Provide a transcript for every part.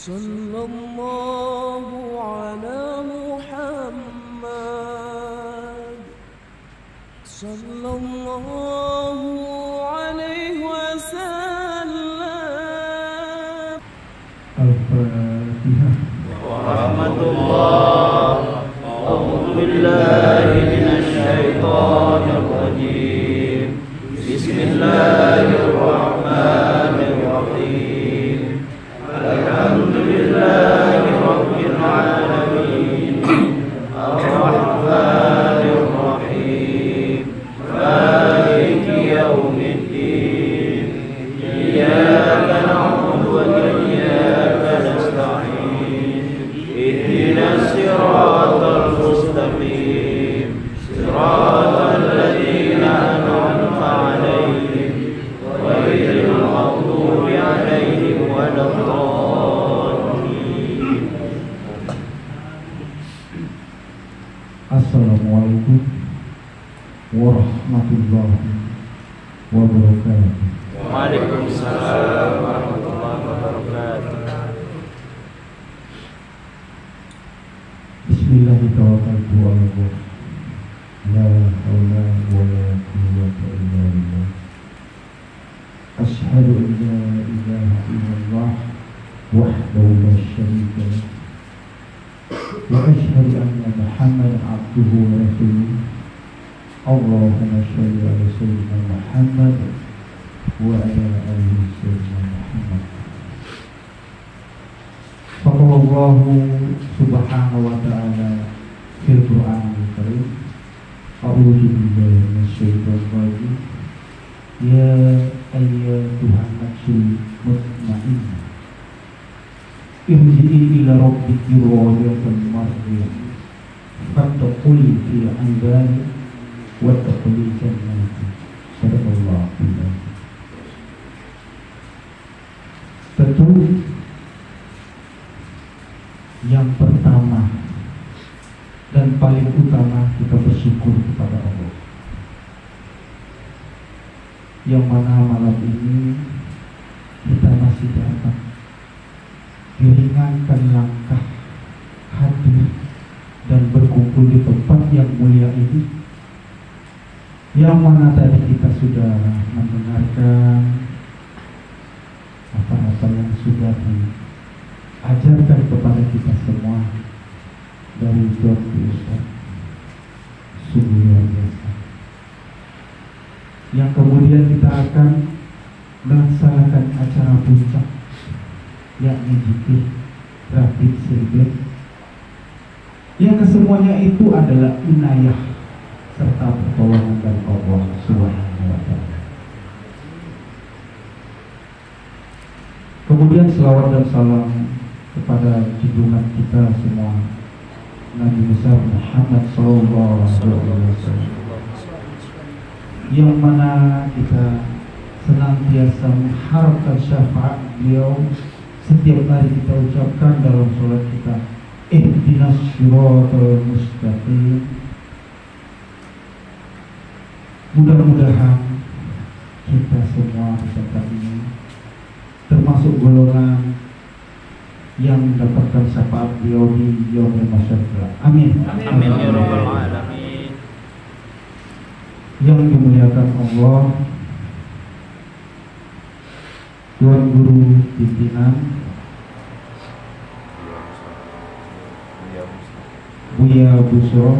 صلى الله على محمد صلى الله عليه وسلم. الفاتحة. Warahmatullah. A'udzu billahi minasyaitonir rajim. Bismillahirrahmanirrahim. Alhamdulillahi rabbil alamin. Ar-rahmanir rahim. Maliki yaumiddin. Iyyaka na'budu wa iyyaka nasta'in. Ihdinas siratal mustaqim. Siratal ladzina an'amta 'alaihim ghairil maghdubi 'alaihim waladdallin. Assalamualaikum warahmatullahi wabarakatuh. Waalaikumsalam warahmatullahi wabarakatuh. Bismillahirrahmanirrahim. La haula wala quwwata illa billah. Asyhadu an la ilaha illallah wahdahu la syarika lah. Wa asyhadu anna Muhammadan abduhu wa rasuluh. Allahumma shalli ala sayyidina Muhammad wa ala alihi sayyidina Muhammad. Sallallahu subhanahu wa ta'ala fil Qur'anil Karim. A'udzu billahi minasyaitonir rajim. Ya ayyatuhan nafsul mutmainnah, irji'i ila rabbiki radiyatan mardiyah fattaquli fi ibadi wattaquli jannati. Sadaqallahu alazim. Tentu yang pertama dan paling utama kita bersyukur kepada Allah, yang mana malam ini kita masih dapat diringankan langkah hadir dan berkumpul di tempat yang mulia ini, yang mana tadi kita sudah mendengarkan apa-apa yang sudah diajarkan kepada kita semua dari Dr. Ustaz. Sungguh luar biasa. Yang kemudian kita akan melaksanakan acara puncak, yakni zikir rapid silbet, yang kesemuanya itu adalah inayah serta pertolongan dari Allah Subhanahu wa ta'ala. Kemudian selawat dan salam kepada junjungan kita semua, Nabi besar Muhammad sallallahu alaihi wasallam, yang mana kita senantiasa mengharapkan syafaat beliau. Setiap hari kita ucapkan dalam sholat kita, ihdinas siratal mustaqim. Mudah-mudahan kita semua peserta ini termasuk golongan yang mendapatkan syafaat beliau di yaumil mahsyar. Amin. Amin ya rabbal alamin. Yang dimuliakan Allah, Tuan Guru Pimpinan Buya Busro,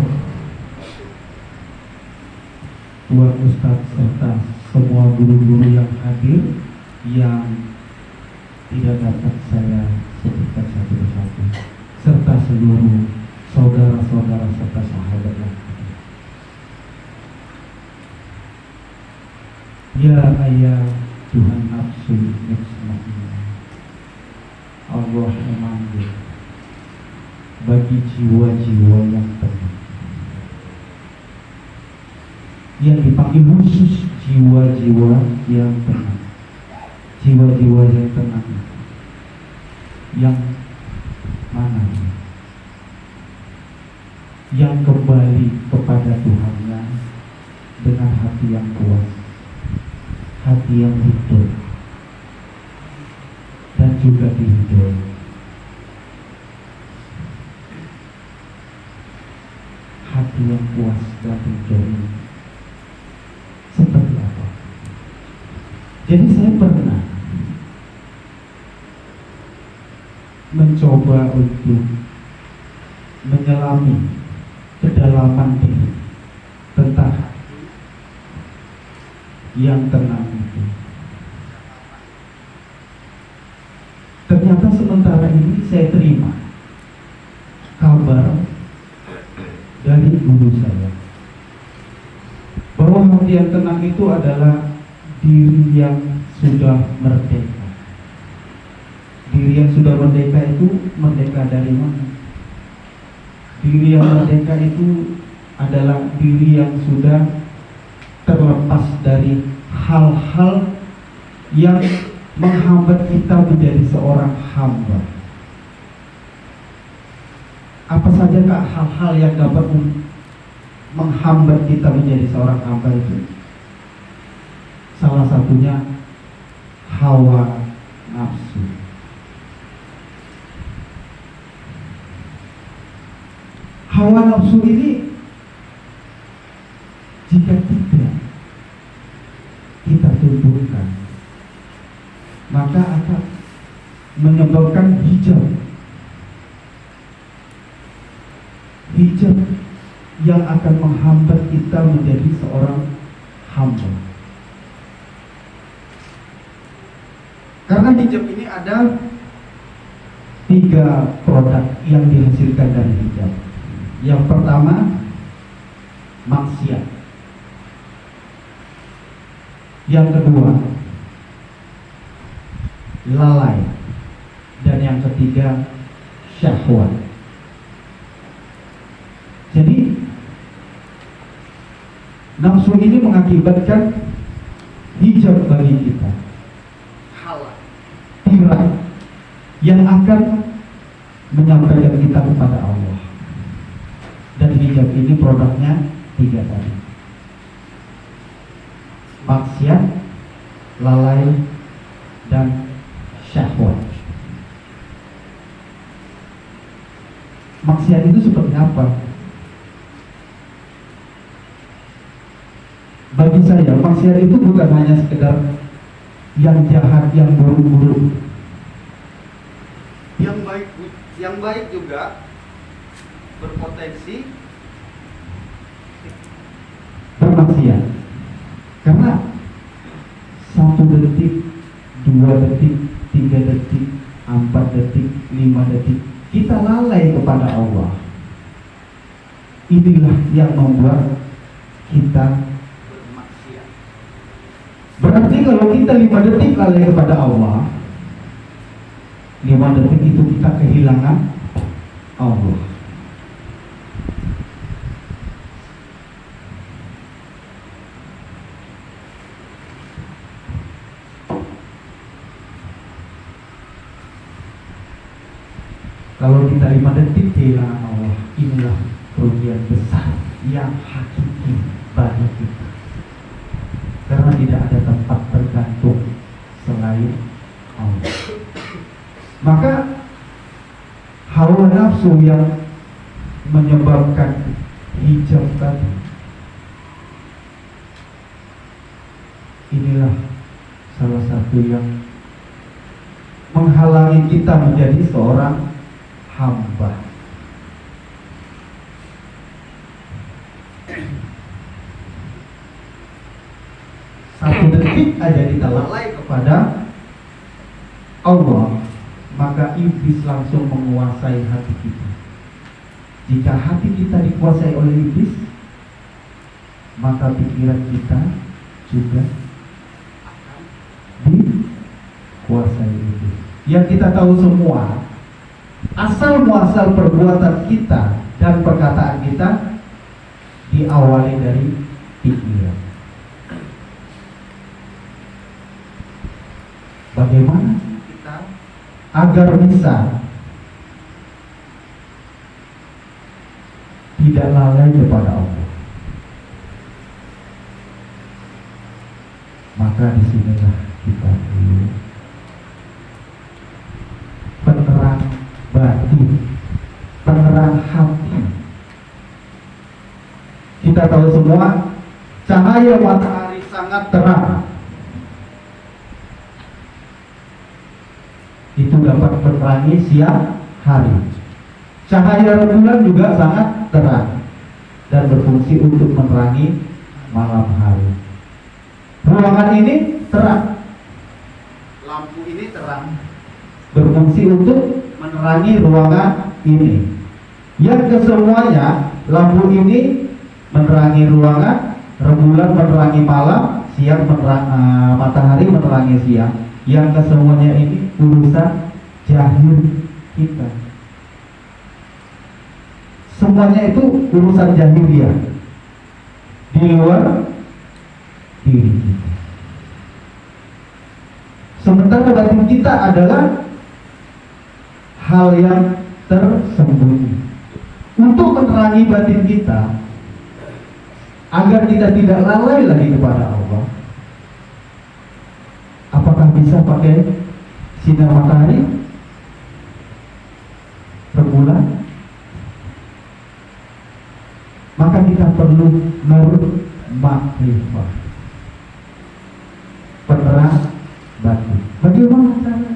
Tuan Ustadz serta semua guru-guru yang hadir, yang tidak dapat saya sebutkan satu persatu, serta seluruh saudara-saudara serta sahabat yang hadir. Ya ayah Tuhan nafsu mutmainnah, Allah memanggil bagi jiwa-jiwa yang tenang, yang dipanggil khusus jiwa-jiwa yang tenang. Jiwa-jiwa yang tenang yang mana? Yang kembali kepada Tuhannya dengan hati yang puas, hati yang hidup, dan juga diridhoi hati yang puas dan enjoy seperti apa. Jadi saya pernah mencoba untuk menyelami kedalaman diri tentang hati yang tenang itu. Ternyata sementara ini saya terima kabar dari guru saya bahwa hati yang tenang itu adalah diri yang sudah merdeka. Diri yang sudah merdeka itu merdeka dari mana? Diri yang merdeka itu adalah diri yang sudah terlepas dari hal-hal yang menghambat kita menjadi seorang hamba. Apa saja kak hal-hal yang dapat menghambat kita menjadi seorang hamba itu? Salah satunya hawa nafsu. Hawa nafsu ini jika tidak kita tundukkan, maka akan menyebabkan hijab yang akan menghambat kita menjadi seorang hamba. Karena hijab ini ada 3 produk yang dihasilkan dari hijab. Yang pertama, maksiat. Yang kedua, lalai. Dan yang ketiga, syahwat. Jadi nafsu ini mengakibatkan hijab bagi kita, tirai yang akan menyampaikan kita kepada Allah. Dan hijab ini produknya 3 tadi: maksiat, lalai, dan syahwat. Maksiat itu seperti apa? Bagi saya, maksiat itu bukan hanya sekedar yang jahat, yang buruk-buruk. Yang baik juga berpotensi bermaksiat. Karena 1 detik, 2 detik, 3 detik, 4 detik, 5 detik kita lalai kepada Allah. Inilah yang membuat kita bermaksiat. Berarti kalau kita 5 detik lalai kepada Allah, 5 detik itu kita kehilangan Allah. Kalau kita 5 detik kehilangan Allah, inilah kerugian besar yang hakiki bagi kita. Karena tidak ada tempat bergantung selain Allah. Maka hawa nafsu yang menyebabkan hijab tadi, inilah salah satu yang menghalangi kita menjadi seorang hamba. Satu detik aja kita lalai kepada Allah, maka iblis langsung menguasai hati kita. Jika hati kita dikuasai oleh iblis, maka pikiran kita juga akan dikuasai iblis. Yang kita tahu semua, asal muasal perbuatan kita dan perkataan kita diawali dari pikiran. Bagaimana kita agar bisa tidak lalai kepada Allah? Maka disinilah kita perlu penerang batin, penerang hati, tahu semua, cahaya matahari sangat terang. Itu dapat menerangi siang hari. Cahaya rembulan juga sangat terang dan berfungsi untuk menerangi malam hari. Ruangan ini terang, lampu ini terang, berfungsi untuk menerangi ruangan ini. Yang kesemuanya, lampu ini menerangi ruangan, rembulan menerangi malam, siang matahari menerangi siang. Yang kesemuanya ini urusan zahir kita. Semuanya itu urusan zahiriah di luar diri kita. Sementara batin kita adalah hal yang tersembunyi. Untuk menerangi batin kita agar kita tidak lalai lagi kepada Allah, apakah bisa pakai sinar matahari, rembulan? Maka kita perlu makrifah, penerang batin. Bagaimana cara?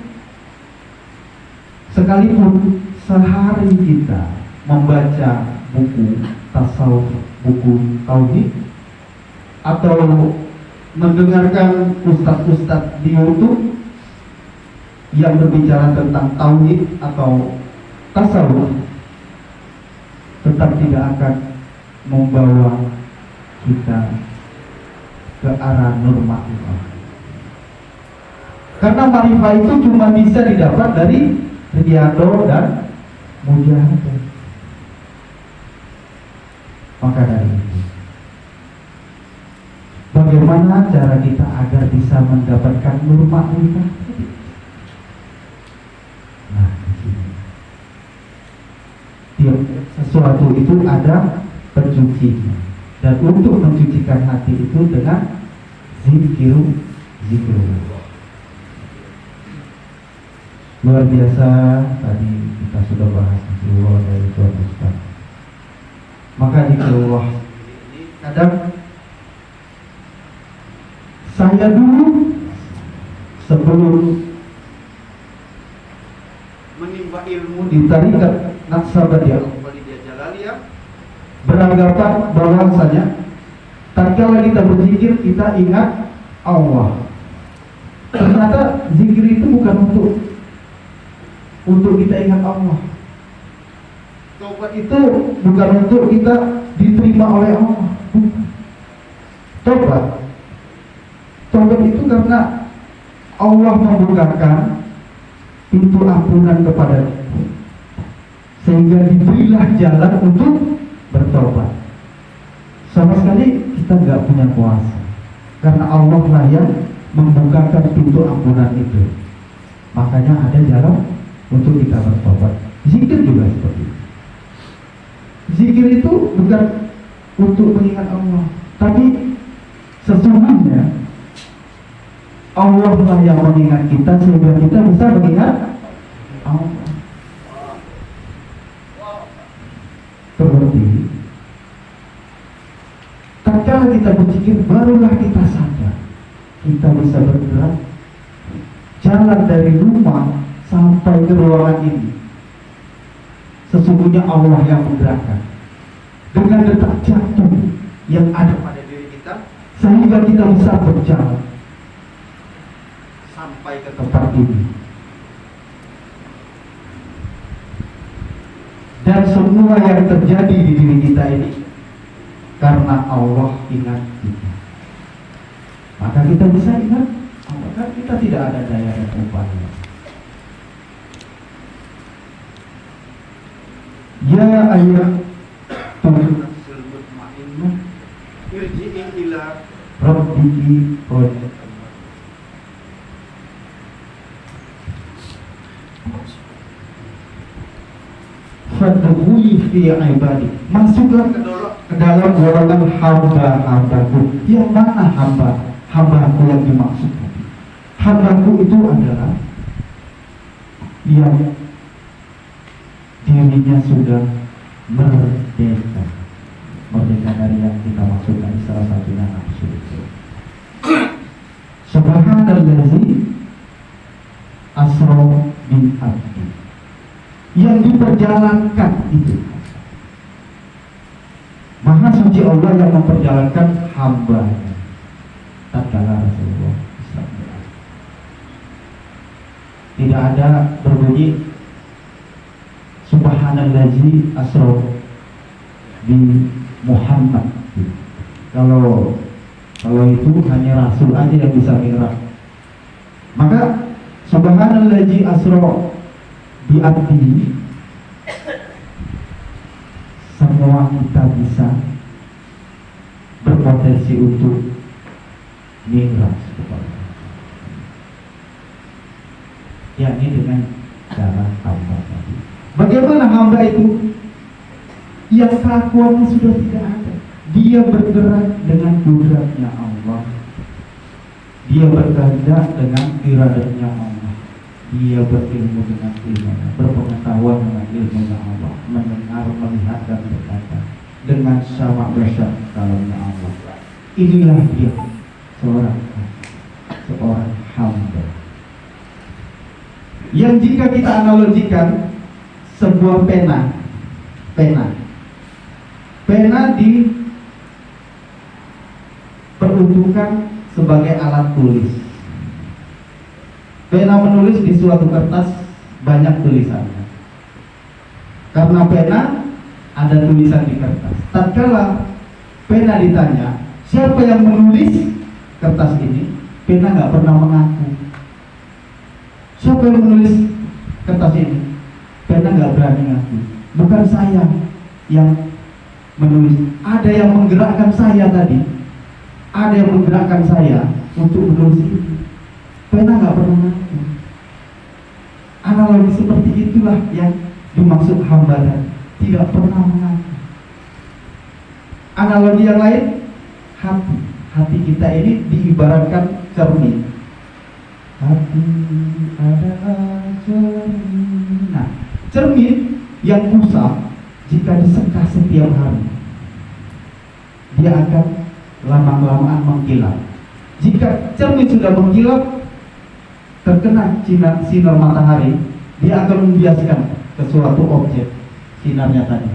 Sekalipun sehari kita membaca buku tasawuf, buku tauhid, atau mendengarkan ustadz-ustadz di YouTube yang berbicara tentang tauhid atau tasawuf, tetap tidak akan membawa kita ke arah nur ma'rifah. Karena ma'rifah itu cuma bisa didapat dari riyadhah dan mujahadah. Maka dari itu, bagaimana cara kita agar bisa mendapatkan nur ma'rifah? Nah, di sini tiap sesuatu itu ada pencucinya, dan untuk mencucikan hati itu dengan zikir. Luar biasa, tadi kita sudah bahas zikrullah dari Tuhan Ustaz. Maka zikrullah ini kadang saya dulu sebelum menimba ilmu di Tariqat Naqsabandiyah beranggapan bahwasanya tatkala kita berzikir kita ingat Allah. Ternyata zikir itu bukan untuk kita ingat Allah. Taubat itu bukan untuk kita diterima oleh Allah. Taubat itu karena Allah membukakan pintu ampunan kepada kita, sehingga diberilah jalan untuk bertobat. Sama sekali kita nggak punya kuasa, karena Allah lah yang membukakan pintu ampunan itu. Makanya ada jalan untuk kita bertobat. Zikir juga seperti itu. Zikir itu bukan untuk mengingat Allah, tapi sesungguhnya Allah lah yang mengingat kita sehingga kita bisa mengingat Allah. Seperti tatkala kita berzikir, barulah kita sadar kita bisa bergerak, jalan dari rumah sampai ke ruangan ini. Sesungguhnya Allah yang menggerakkan dengan detak jantung yang ada pada diri kita, sehingga kita bisa berjalan sampai ke tempat ini. Dan semua yang terjadi di diri kita ini karena Allah ingat kita. Maka kita bisa ingat, maka kita tidak ada daya dan upaya. Ya ayat nafsul mutmainnah irji'i ila rabbiki radiyatan. Fadkhuli fi ibadi, masuklah ke dalam golongan hamba-hambaku. Yang mana hambaku yang dimaksud? Hambaku itu adalah yang dirinya sudah merdeka. merdeka dari yang kita maksudkan salah satunya nafsu. Subhanallazi asra bin abdi, yang diperjalankan itu Maha suci Allah yang memperjalankan hamba-Nya tatkala Rasulullah SAW. Tidak ada berbunyi Subhanallazi asra bi Muhammad. Kalau itu hanya Rasul aja yang bisa mi'raj. Maka Subhanallazi asra bi abdi, semua kita bisa berpotensi untuk mi'raj kepada, yakni dengan cara hamba tadi. Bagaimana hamba itu? Yang kelakuannya sudah tidak ada. Dia bergerak dengan kudratnya Allah. Dia berkehendak dengan iradatnya Allah. Dia berilmu dengan ilmunya, berpengetahuan dengan ilmunya Allah, mendengar, melihat dan berkata dengan sama besar kalamnya Allah. Inilah dia seorang hamba yang jika kita analogikan sebuah pena diperuntukkan sebagai alat tulis. Pena menulis di suatu kertas banyak tulisannya. Karena pena ada tulisan di kertas. Tatkala pena ditanya, siapa yang menulis kertas ini? Pena nggak pernah mengaku. Siapa yang menulis kertas ini? Pena nggak berani ngaku. Bukan saya yang menulis. Ada yang menggerakkan saya tadi. Ada yang menggerakkan saya untuk menulis ini. Pena nggak pernah ngaku. Analogi seperti itulah yang dimaksud hamba tadi, tidak pernah mengaku. Analogi yang lain, hati kita ini diibaratkan cermin. Hati adalah cermin. Nah, cermin yang kusam jika disekat setiap hari, dia akan lama-lamaan mengkilap. Jika cermin sudah mengkilap, terkena sinar matahari, dia akan membiaskan ke suatu objek sinarnya tadi,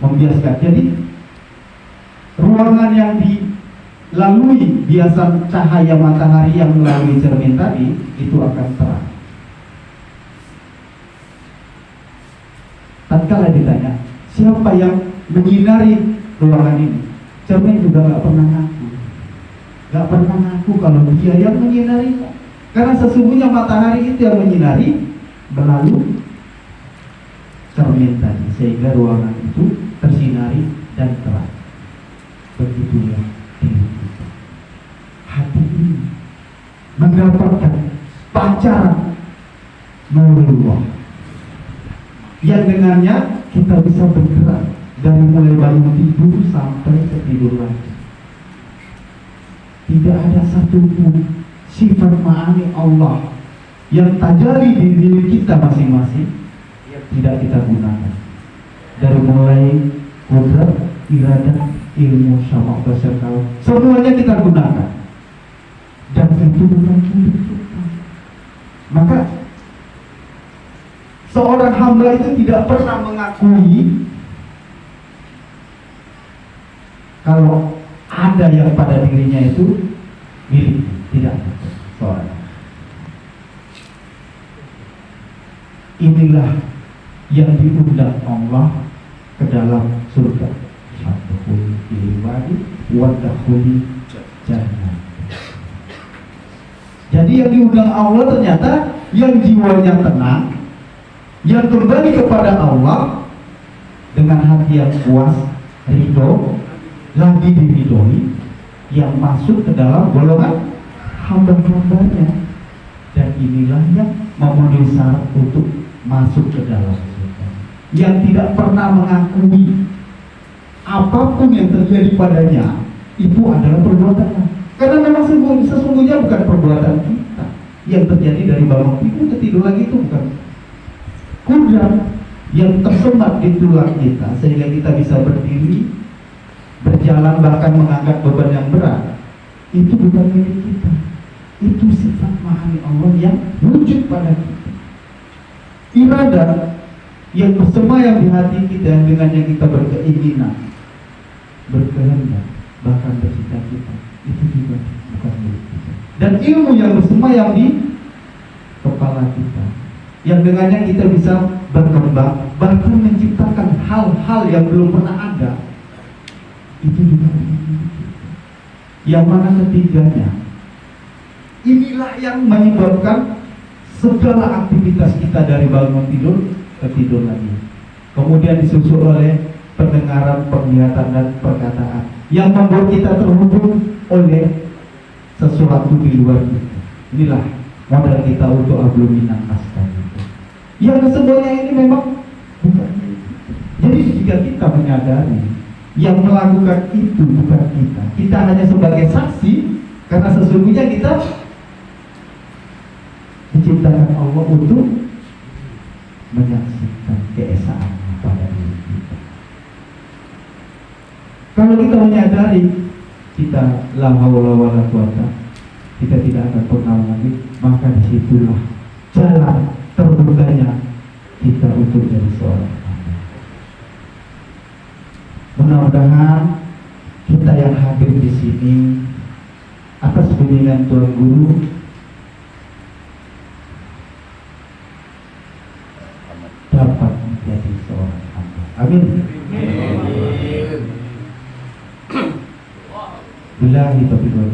membiaskan. Jadi ruangan yang dilalui biasan cahaya matahari yang melalui cermin tadi itu akan terang. Tatkala ditanya siapa yang menyinari ruangan ini, cermin juga nggak pernah ngaku. Gak pernah ngaku kalau dia yang menyinari, karena sesungguhnya matahari itu yang menyinari melalui cermin tadi, sehingga ruangan itu tersinari dan terang. Begitulah diri kita. Hati ini mendapatkan pancaran nurullah yang dengannya kita bisa bergerak dari mulai bangun tidur sampai tidur lagi. Tidak ada satupun sifat ma'ani Allah yang tajali di diri kita masing-masing yang tidak kita gunakan. Dari mulai kudrat, iradah, ilmu, sama besar kalam, semuanya kita gunakan. Dan itu bukan milik kita. Maka seorang hamba itu tidak pernah mengakui kalau ada yang pada dirinya itu milik, tidak seorang. Inilah yang diundang Allah ke dalam surga. Fadkhuli fil ibadi wadkhuli jannah. Jadi yang diundang Allah ternyata yang jiwanya tenang, yang kembali kepada Allah dengan hati yang puas, ridho, lagi diridhoi, yang masuk ke dalam golongan hamba-hambanya. Dan inilah yang memenuhi syarat untuk masuk ke dalam surga, yang tidak pernah mengakui apapun yang terjadi padanya itu adalah perbuatannya. Karena memang sesungguhnya bukan perbuatan kita yang terjadi dari bangun tidur ke tidur lagi, itu bukan kudrat, yang tersemat di tulang kita sehingga kita bisa berdiri, berjalan, bahkan mengangkat beban yang berat, itu bukan milik kita. Itu sifat mahani Allah yang wujud pada kita. Iradah yang bersemayam di hati kita, yang dengannya kita berkeinginan, berkehendak, bahkan bercita-cita, itu juga bukan milik kita. Dan ilmu yang bersemayam di kepala kita, yang dengannya kita bisa berkembang, bahkan menciptakan hal-hal yang belum pernah ada, itu juga milik kita. Yang mana ketiganya, inilah yang menyebabkan segala aktivitas kita dari bangun tidur ke tidur lagi. Kemudian disusul oleh pendengaran, penglihatan, dan perkataan yang membuat kita terhubung oleh sesuatu di luar kita. Inilah modal kita untuk abluminan naskah itu. Yang kesemuanya ini memang bukan milik kita. Jadi jika kita menyadari yang melakukan itu bukan kita, kita hanya sebagai saksi, karena sesungguhnya kita diciptakan Allah untuk menyaksikan keesaannya pada diri kita. Kalau kita menyadari kita la haula wala quwata, kita tidak akan pernah lagi, maka disitulah jalan terbukanya kita untuk jadi seorang hamba. Mudah-mudahan kita yang hadir di sini atas bimbingan Tuan Guru dapat menjadi seorang hamba. Amin. Billahi taufiq wal